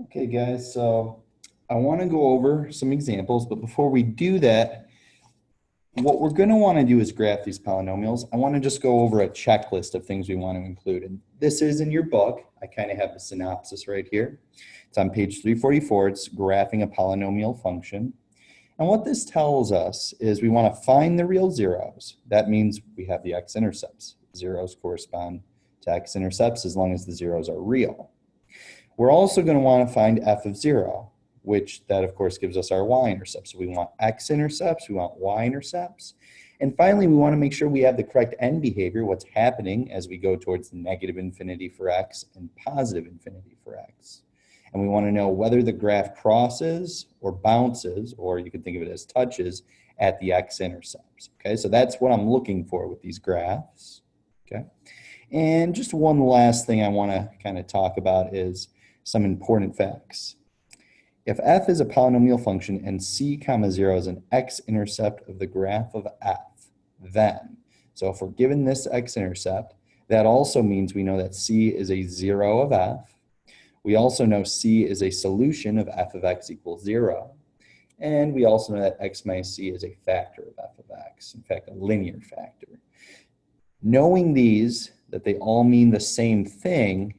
Okay, guys, so I want to go over some examples, but before we do that, what we're going to want to do is graph these polynomials. I want to just go over a checklist of things we want to include. And this is in your book. I kind of have the synopsis right here. It's on page 344. It's graphing a polynomial function. And what this tells us is we want to find the real zeros. That means we have the x-intercepts. Zeros correspond to x-intercepts as long as the zeros are real. We're also going to want to find f of 0, which that, of course, gives us our y-intercepts. So we want x-intercepts, we want y-intercepts. And finally, we want to make sure we have the correct end behavior, what's happening as we go towards negative infinity for x and positive infinity for x. And we want to know whether the graph crosses or bounces, or you can think of it as touches, at the x-intercepts. Okay, so that's what I'm looking for with these graphs. Okay, and just one last thing I want to kind of talk about is some important facts. If f is a polynomial function and c comma 0 is an x-intercept of the graph of f, then, so if we're given this x-intercept, that also means we know that c is a 0 of f. We also know c is a solution of f of x equals 0. And we also know that x minus c is a factor of f of x, in fact, a linear factor. Knowing these, that they all mean the same thing,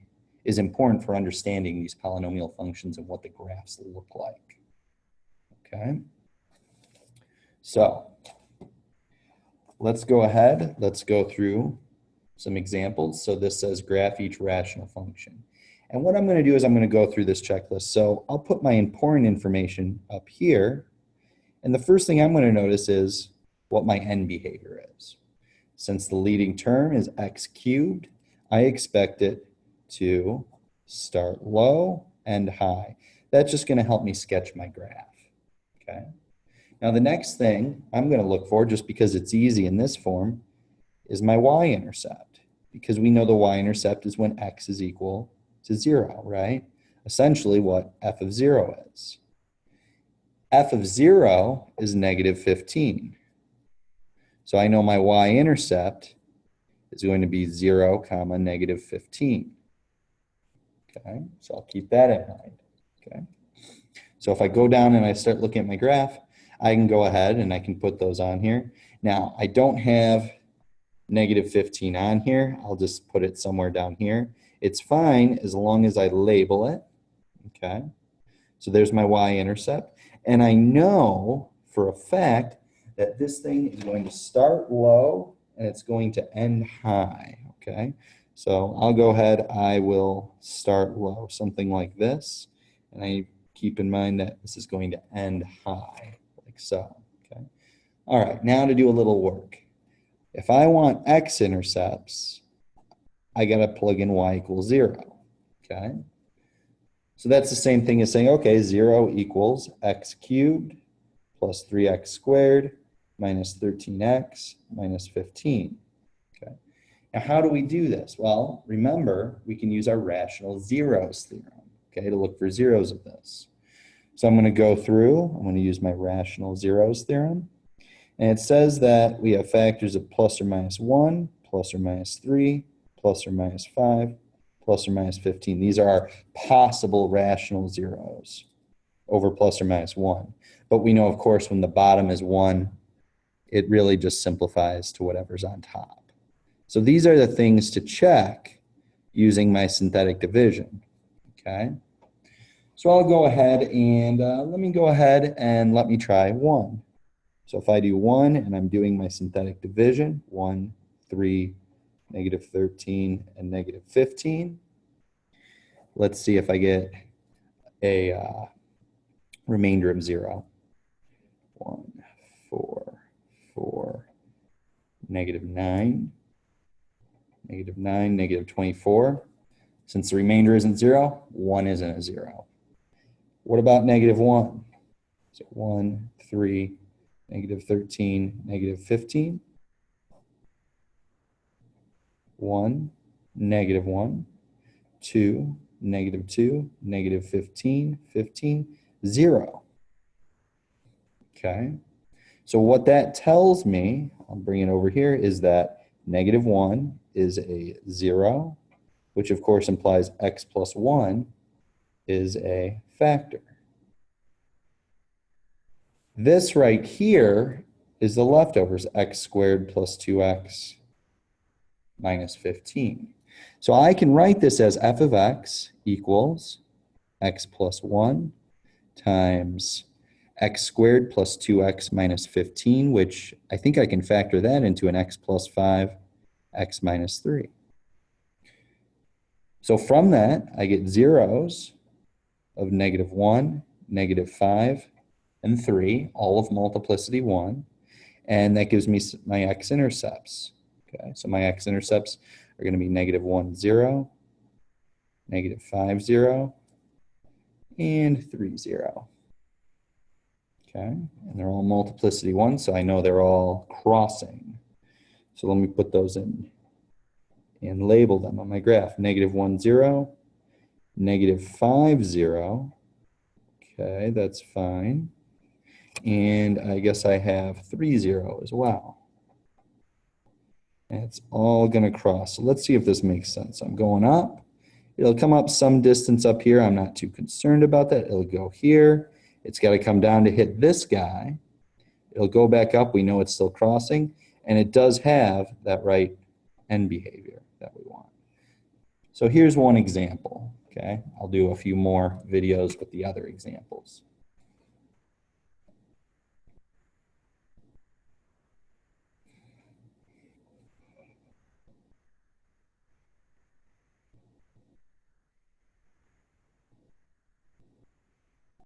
is important for understanding these polynomial functions and what the graphs look like. Okay? So, let's go ahead. Let's go through some examples. So this says graph each rational function. And what I'm going to do is I'm going to go through this checklist. So I'll put my important information up here. And the first thing I'm going to notice is what my end behavior is. Since the leading term is x cubed, I expect it to start low and high. That's just going to help me sketch my graph. Okay. Now the next thing I'm going to look for, just because it's easy in this form, is my y-intercept. Because we know the y-intercept is when x is equal to 0, right? Essentially what f of 0 is. F of 0 is negative 15. So I know my y-intercept is going to be 0 comma negative 15. Okay, so I'll keep that in mind. Okay, so if I go down and I start looking at my graph, I can go ahead and I can put those on here. Now, I don't have negative 15 on here. I'll just put it somewhere down here. It's fine as long as I label it. Okay, so there's my y-intercept. And I know for a fact that this thing is going to start low and it's going to end high. Okay, so I'll go ahead, I will start low, something like this. And I keep in mind that this is going to end high, like so. Okay. All right, now to do a little work. If I want x-intercepts, I got to plug in y equals 0. Okay. So that's the same thing as saying, okay, 0 equals x cubed plus 3x squared minus 13x minus 15. Okay. Now, how do we do this? Well, remember, we can use our rational zeros theorem, okay, to look for zeros of this. So I'm going to go through, I'm going to use my rational zeros theorem. And it says that we have factors of plus or minus 1, plus or minus 3, plus or minus 5, plus or minus 15. These are our possible rational zeros over plus or minus 1. But we know, of course, when the bottom is 1, it really just simplifies to whatever's on top. So these are the things to check using my synthetic division, okay? So I'll go ahead and let me try 1. So if I do 1 and I'm doing my synthetic division, 1, 3, negative 13, and negative 15. Let's see if I get a remainder of 0. 1, 4, 4, negative 9, negative 9, negative 24. Since the remainder isn't 0, 1 isn't a 0. What about negative 1? So 1, 3, negative 13, negative 15. 1, negative 1, 2, negative 2, negative 15, 15, 0. Okay, so what that tells me, I'll bring it over here, is that negative 1 is a 0, which of course implies x plus 1 is a factor. This right here is the leftovers, x squared plus 2x minus 15. So I can write this as f of x equals x plus 1 times x squared plus 2x minus 15, which I think I can factor that into an x plus 5, x minus 3. So from that, I get zeros of negative 1, negative 5, and 3, all of multiplicity 1. And that gives me my x-intercepts. Okay, so my x-intercepts are going to be negative 1, 0, negative 5, 0, and 3, 0. Okay, and they're all multiplicity 1, so I know they're all crossing. So let me put those in and label them on my graph. Negative 1, 0, negative 5, 0. Okay, that's fine. And I guess I have 3, 0 as well. And it's all going to cross. So let's see if this makes sense. I'm going up. It'll come up some distance up here. I'm not too concerned about that. It'll go here. It's got to come down to hit this guy. It'll go back up. We know it's still crossing. And it does have that right end behavior that we want. So here's one example. Okay, I'll do a few more videos with the other examples.